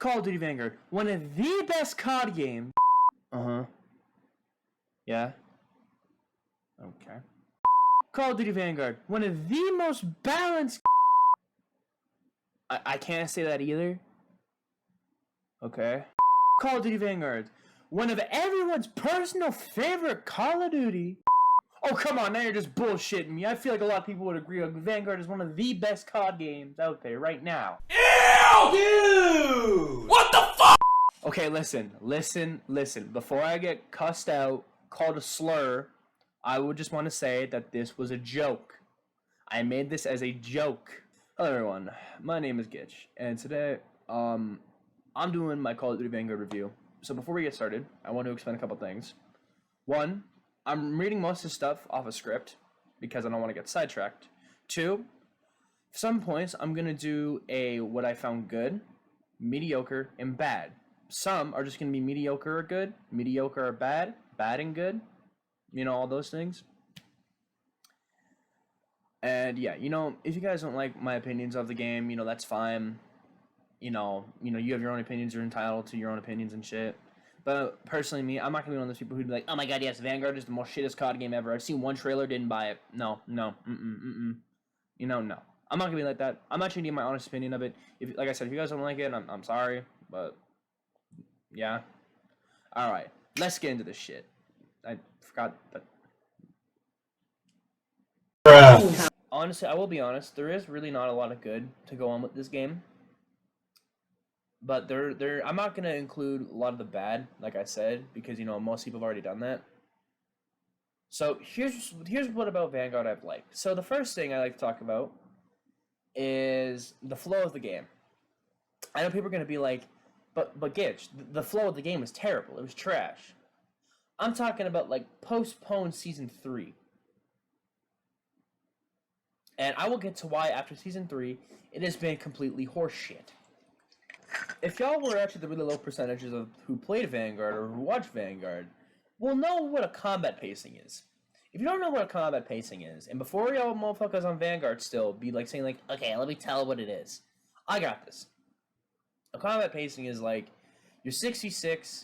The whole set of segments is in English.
Call of Duty Vanguard, one of the best COD games. Yeah. Okay. Call of Duty Vanguard, one of the most balanced. I can't say that either. Okay. Call of Duty Vanguard, one of everyone's personal favorite Call of Duty. Oh, come on, now you're just bullshitting me. I feel like a lot of people would agree Vanguard is one of the best COD games out there right now. Ew! Dude! What the fuck? Okay, listen. Before I get cussed out, called a slur, I would just want to say that this was a joke. I made this as a joke. Hello, everyone. My name is Gitch, and today, I'm doing my Call of Duty Vanguard review. So before we get started, I want to explain a couple things. One, I'm reading most of the stuff off a script because I don't want to get sidetracked. Two, some points I'm going to do what I found good, mediocre, and bad. Some are just going to be mediocre or good, mediocre or bad, bad and good. You know, all those things. And yeah, if you guys don't like my opinions of the game, that's fine. You have your own opinions, you're entitled to your own opinions and shit. But personally, me, I'm not gonna be one of those people who'd be like, oh my god, yes, Vanguard is the most shittest COD game ever. I've seen one trailer, didn't buy it. No. No. I'm not gonna be like that. I'm actually gonna give my honest opinion of it. Like I said, if you guys don't like it, I'm sorry, but yeah. All right, let's get into this shit. I forgot that. Honestly, I will be honest. There is really not a lot of good to go on with this game. But I'm not gonna include a lot of the bad, like I said, because most people have already done that. So here's what about Vanguard I've liked. So the first thing I like to talk about is the flow of the game. I know people are gonna be like, but Gitch, the flow of the game was terrible. It was trash. I'm talking about like postponed season 3. And I will get to why after season 3 it has been completely horseshit. If y'all were actually the really low percentages of who played Vanguard or who watched Vanguard, will know what a combat pacing is. If you don't know what a combat pacing is, and before y'all motherfuckers on Vanguard still be like saying like, okay, let me tell what it is. I got this. A combat pacing is like your 6v6,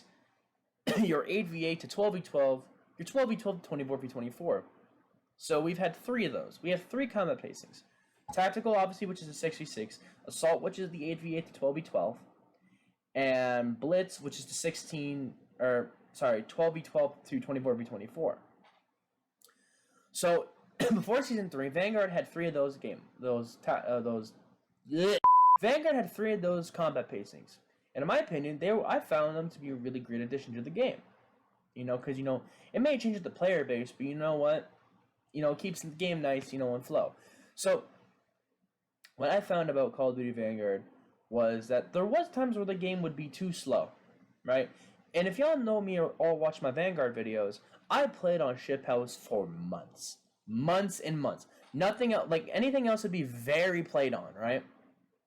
your 8v8 to 12v12, your 12v12 to 24v24. So we've had 3 of those. We have 3 combat pacings. Tactical, obviously, which is a 6v6. Assault, which is the 8v8 to 12v12. And Blitz, which is the 12v12 to 24v24. So, before Season 3, Vanguard had 3 of those Vanguard had 3 of those combat pacings. And in my opinion, I found them to be a really great addition to the game. Because, it may change the player base, but you know what? It keeps the game nice, in flow. So, what I found about Call of Duty Vanguard was that there was times where the game would be too slow, right? And if y'all know me or watch my Vanguard videos, I played on Shiphouse for months. Months and months. Nothing else, like anything else would be very played on, right?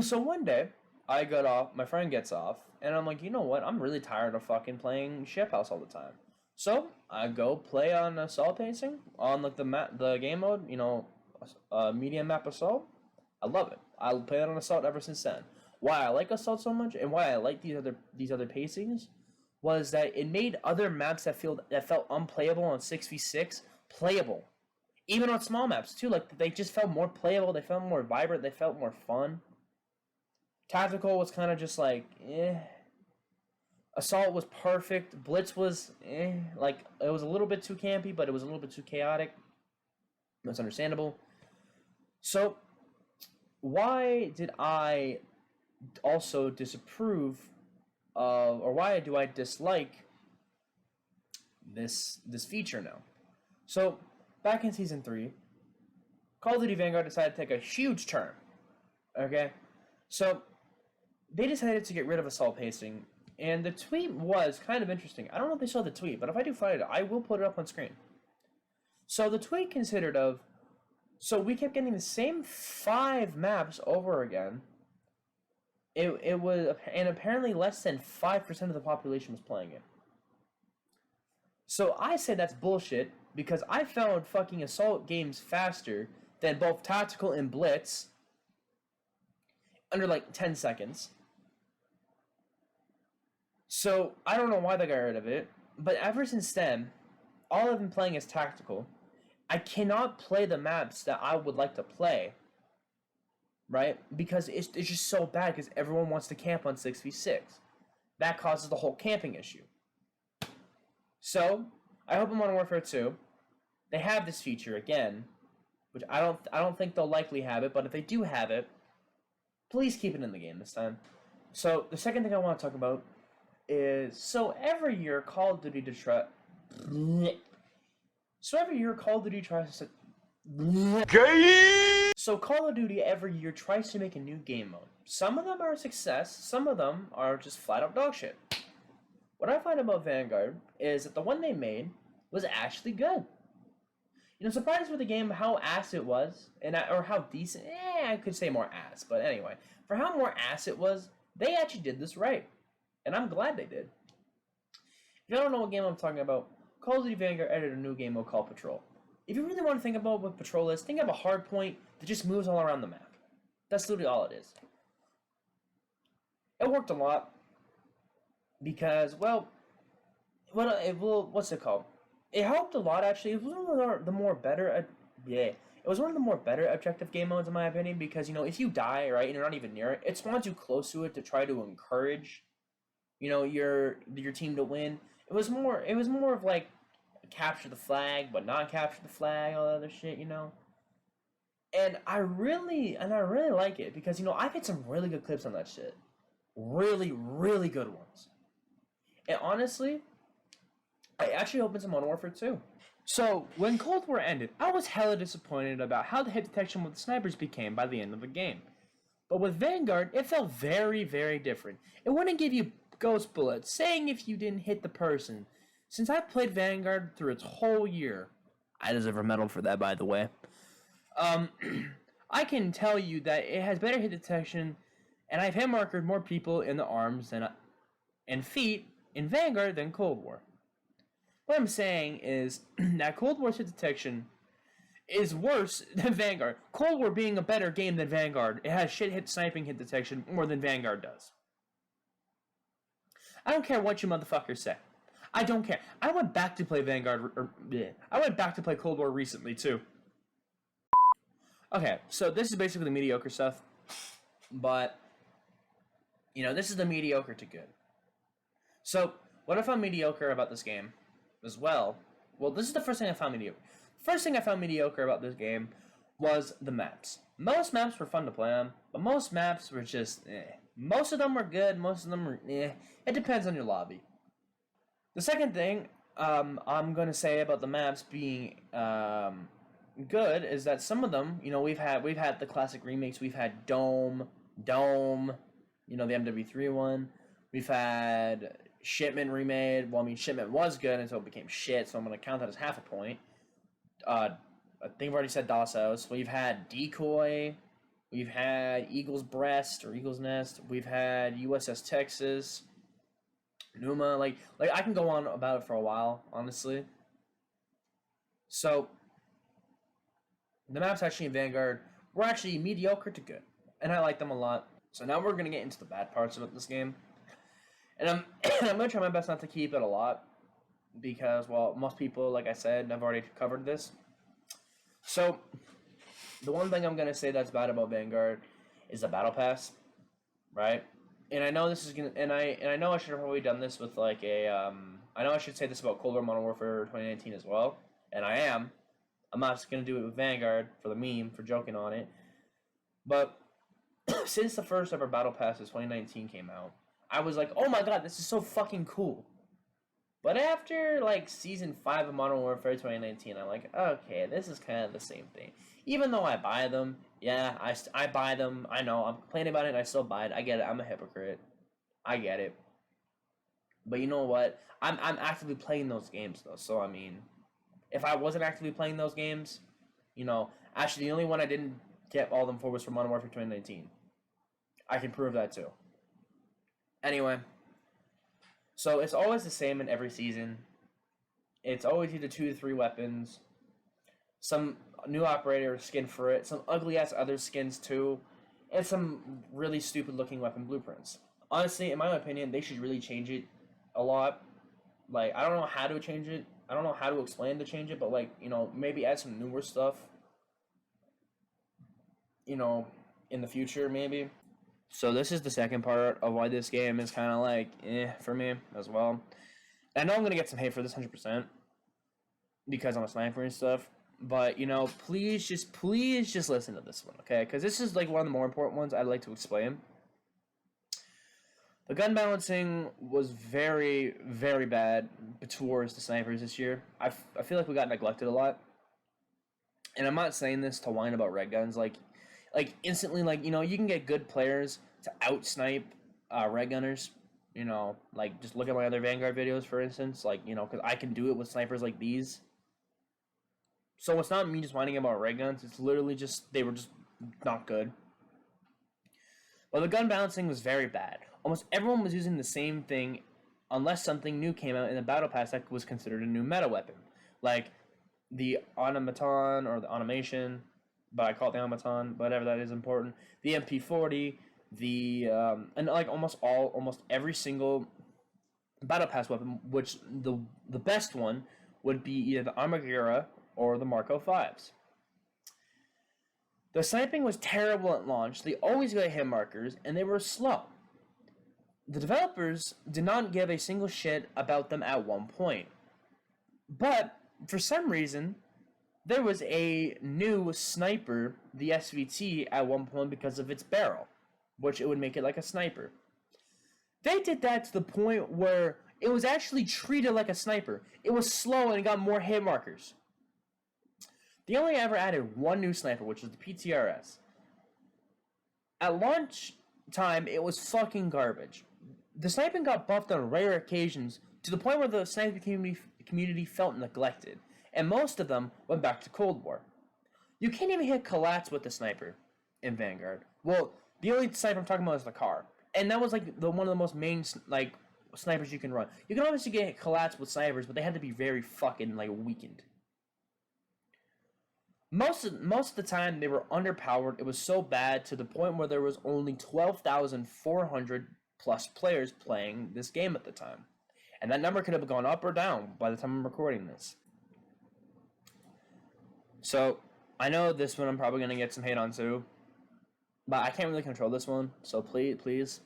So one day, I got off, my friend gets off, and I'm like, you know what? I'm really tired of fucking playing Shiphouse all the time. So, I go play on Assault Pacing, on like the game mode, medium map Assault. I love it. I'll play it on Assault ever since then. Why I like Assault so much and why I like these other pacings was that it made other maps that felt unplayable on 6v6 playable. Even on small maps too, like they just felt more playable, they felt more vibrant, they felt more fun. Tactical was kind of just like, eh. Assault was perfect. Blitz was, eh. Like, it was a little bit too campy, but it was a little bit too chaotic. That's understandable. So, why did I also disapprove of, or why do I dislike this feature now? So, back in Season 3, Call of Duty Vanguard decided to take a huge turn. Okay? So, they decided to get rid of Assault Pacing, and the tweet was kind of interesting. I don't know if they saw the tweet, but if I do find it, I will put it up on screen. So, the tweet considered of, so we kept getting the same 5 maps over again. It was, and apparently less than 5% of the population was playing it. So I said that's bullshit because I found fucking Assault games faster than both Tactical and Blitz under like 10 seconds. So, I don't know why they got rid of it, but ever since then, all I've been playing is tactical. I cannot play the maps that I would like to play, right? Because it's just so bad because everyone wants to camp on 6v6. That causes the whole camping issue. So, I hope in Modern Warfare 2, they have this feature again, which I don't think they'll likely have it, but if they do have it, please keep it in the game this time. So, the second thing I want to talk about is, so every year Call of Duty tries to So Call of Duty every year tries to make a new game mode. Some of them are a success, some of them are just flat out dog shit. What I find about Vanguard is that the one they made was actually good. You know, surprised with the game how ass it was, or how decent, I could say more ass, but anyway, for how more ass it was, they actually did this right. And I'm glad they did. If you don't know what game I'm talking about, Call of Duty Vanguard added a new game mode called Patrol. If you really want to think about what Patrol is, think of a hard point that just moves all around the map. That's literally all it is. It worked a lot because, what's it called? It helped a lot actually. It was one of the more better, It was one of the more better objective game modes in my opinion because, you know, if you die, right, and you're not even near it, it spawns you close to it to try to encourage, you know, your team to win. It was more of like capture the flag, but not capture the flag, all that other shit, you know. And I really like it because, you know, I've had some really good clips on that shit, really, really good ones. And honestly, I actually opened some Modern Warfare 2. So when Cold War ended, I was hella disappointed about how the hit detection with the snipers became by the end of the game. But with Vanguard, it felt very, very different. It wouldn't give you ghost bullets, saying if you didn't hit the person. Since I've played Vanguard through its whole year, I deserve a medal for that, by the way. I can tell you that it has better hit detection, and I've hit markered more people in the arms and feet in Vanguard than Cold War. What I'm saying is that Cold War's hit detection is worse than Vanguard. Cold War being a better game than Vanguard, it has shit hit sniping hit detection more than Vanguard does. I don't care what you motherfuckers say. I don't care. I went back to play I went back to play Cold War recently, too. Okay, so this is basically the mediocre stuff. But, you know, this is the mediocre to good. So, what I found mediocre about this game as well, this is the first thing I found mediocre. First thing I found mediocre about this game was the maps. Most maps were fun to play on, but most maps were just, Most of them were good, most of them were, It depends on your lobby. The second thing I'm going to say about the maps being good is that some of them, you know, we've had the classic remakes. We've had Dome, you know, the MW3 one. We've had Shipment remade. Well, I mean, Shipment was good until it became shit, so I'm going to count that as half a point. I think I've already said DOS House. We've had Decoy. We've had Eagle's Breast or Eagle's Nest. We've had USS Texas. Numa, like I can go on about it for a while, honestly. So, the maps actually in Vanguard were actually mediocre to good, and I like them a lot. So now we're gonna get into the bad parts of this game, and I'm gonna try my best not to keep it a lot, because, well, most people, like I said, have already covered this. So, the one thing I'm gonna say that's bad about Vanguard is the Battle Pass, right? And I know this is gonna, and I know I should have probably done this with like a, I know I should say this about Cold War Modern Warfare 2019 as well, and I am. I'm not just gonna do it with Vanguard for the meme, for joking on it. But since the first ever Battle Pass of 2019 came out, I was like, oh my god, this is so fucking cool. But after like Season 5 of Modern Warfare 2019, I'm like, okay, this is kind of the same thing. Even though I buy them, yeah, I buy them. I know, I'm complaining about it and I still buy it. I get it, I'm a hypocrite. I get it. But you know what? I'm actively playing those games though, so I mean, if I wasn't actively playing those games, you know, actually the only one I didn't get all of them for was for Modern Warfare 2019. I can prove that too. Anyway, so it's always the same in every season. It's always either 2 to 3 weapons, some new operator skin for it, some ugly ass other skins too, and some really stupid looking weapon blueprints. Honestly, in my opinion, they should really change it a lot. Like, I don't know how to change it. I don't know how to explain to change it, but, like, maybe add some newer stuff, in the future, maybe. So this is the second part of why this game is kind of like, for me as well. I know I'm going to get some hate for this 100% because I'm a sniper and stuff. But, please just listen to this one, okay? Because this is, like, one of the more important ones I'd like to explain. The gun balancing was very, very bad towards the snipers this year. I feel like we got neglected a lot. And I'm not saying this to whine about red guns. Like instantly, you can get good players to out-snipe red gunners. Like, just look at my other Vanguard videos, for instance. Like, because I can do it with snipers like these. So it's not me just whining about red guns. It's literally just, they were just not good. Well, the gun balancing was very bad. Almost everyone was using the same thing unless something new came out in the battle pass that was considered a new meta weapon. Like the automaton or the automation, but I call it the automaton, whatever that is important. The MP40, and like almost every single battle pass weapon, which the best one would be either the Armaguerra or the Marco 5s. The sniping was terrible at launch. They always got hit markers, and they were slow. The developers did not give a single shit about them at one point. But, for some reason, there was a new sniper, the SVT, at one point because of its barrel, which it would make it like a sniper. They did that to the point where it was actually treated like a sniper. It was slow and it got more hit markers. They only ever added one new sniper, which is the PTRS. At launch time, it was fucking garbage. The sniping got buffed on rare occasions to the point where the sniping community felt neglected, and most of them went back to Cold War. You can't even hit collats with the sniper in Vanguard. Well, the only sniper I'm talking about is the car, and that was like one of the most main snipers you can run. You can obviously get collats with snipers, but they had to be very fucking weakened. Most of the time, they were underpowered. It was so bad to the point where there was only 12,400 plus players playing this game at the time. And that number could have gone up or down by the time I'm recording this. So, I know this one I'm probably going to get some hate on too. But I can't really control this one, so please.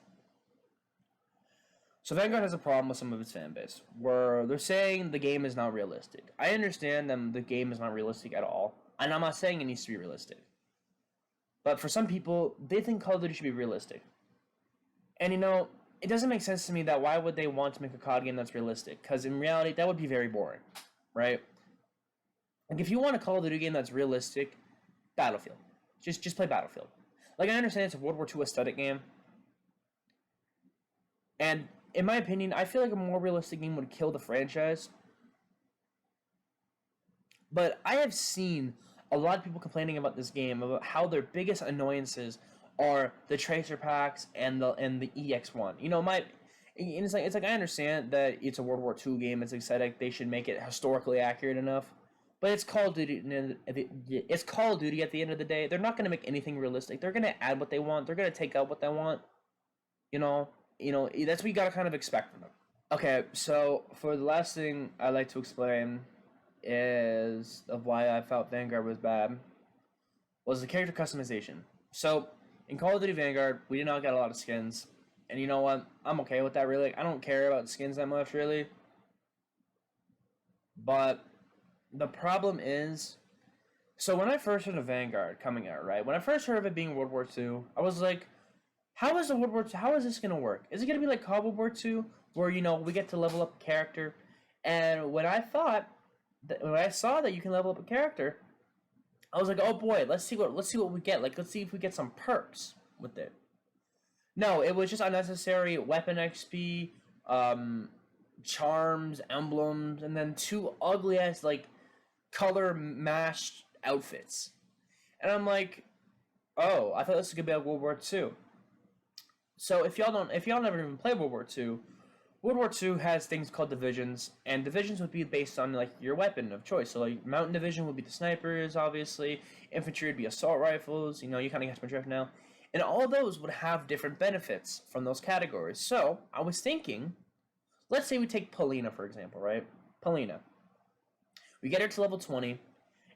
So Vanguard has a problem with some of its fan base, where they're saying the game is not realistic. I understand that the game is not realistic at all. And I'm not saying it needs to be realistic. But for some people, they think Call of Duty should be realistic. And it doesn't make sense to me that why would they want to make a COD game that's realistic? Because in reality, that would be very boring, right? Like, if you want a Call of Duty game that's realistic, Battlefield. Just play Battlefield. Like, I understand it's a World War II aesthetic game. And in my opinion, I feel like a more realistic game would kill the franchise. But I have seen a lot of people complaining about this game, about how their biggest annoyances are the tracer packs and the EX1. It's like I understand that it's a World War II game, it's aesthetic, they should make it historically accurate enough. But it's Call of Duty. It's Call of Duty at the end of the day. They're not going to make anything realistic. They're going to add what they want. They're going to take out what they want. That's what you got to kind of expect from them. Okay, so for the last thing I'd like to explain is of why I felt Vanguard was bad was the character customization. So in Call of Duty Vanguard, we did not get a lot of skins, and you know what? I'm okay with that. Really, I don't care about skins that much, really. But the problem is, so when I first heard of Vanguard coming out, right? When I first heard of it being World War II, I was like, how is this gonna work? Is it gonna be like Call of World War II, where we get to level up a character? And when I saw that you can level up a character, I was like, oh boy, let's see what we get. Like, let's see if we get some perks with it. No, it was just unnecessary weapon XP, charms, emblems, and then two ugly ass color mashed outfits. And I'm like, oh, I thought this was gonna be like World War II. So if y'all never even played World War II, World War II has things called divisions, and divisions would be based on your weapon of choice. So mountain division would be the snipers, obviously. Infantry would be assault rifles. You kind of get my drift now. And all those would have different benefits from those categories. So I was thinking, let's say we take Polina, for example, right? Polina. We get her to level 20,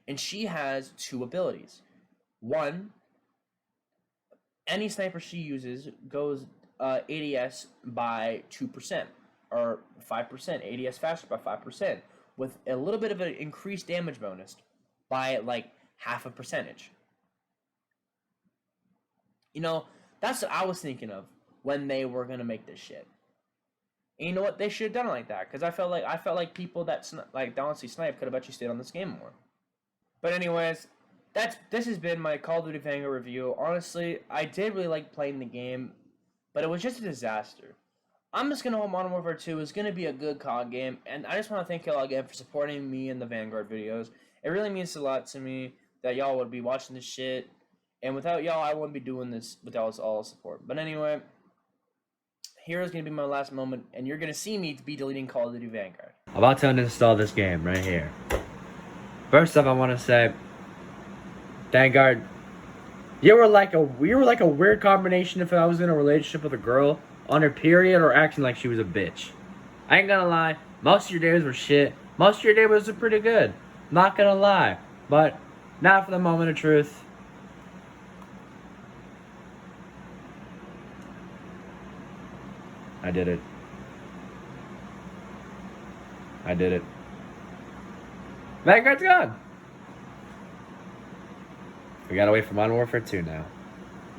and she has 2 abilities. One, any sniper she uses goes ADS by 2%, or 5%, ADS faster by 5%, with a little bit of an increased damage bonus by like half a percentage. You know, that's what I was thinking of when they were gonna make this shit. And you know what? They should have done it like that, because I felt like people that like honestly snipe could have actually stayed on this game more. But anyways, this has been my Call of Duty Vanguard review. Honestly, I did really like playing the game, but it was just a disaster. I'm just gonna hope Modern Warfare 2 is gonna be a good COD game, and I just want to thank y'all again for supporting me in the Vanguard videos. It really means a lot to me that y'all would be watching this shit, and without y'all, I wouldn't be doing this without all support. But anyway, here is gonna be my last moment, and you're gonna see me be deleting Call of Duty Vanguard. I'm about to uninstall this game right here. First off, I want to say, Vanguard, you were like a weird combination if I was in a relationship with a girl on her period or acting like she was a bitch. I ain't gonna lie, most of your days were shit. Most of your days were pretty good. Not gonna lie. But now for the moment of truth. I did it. I did it. Vanguard's gone. We gotta wait for Modern Warfare 2 now.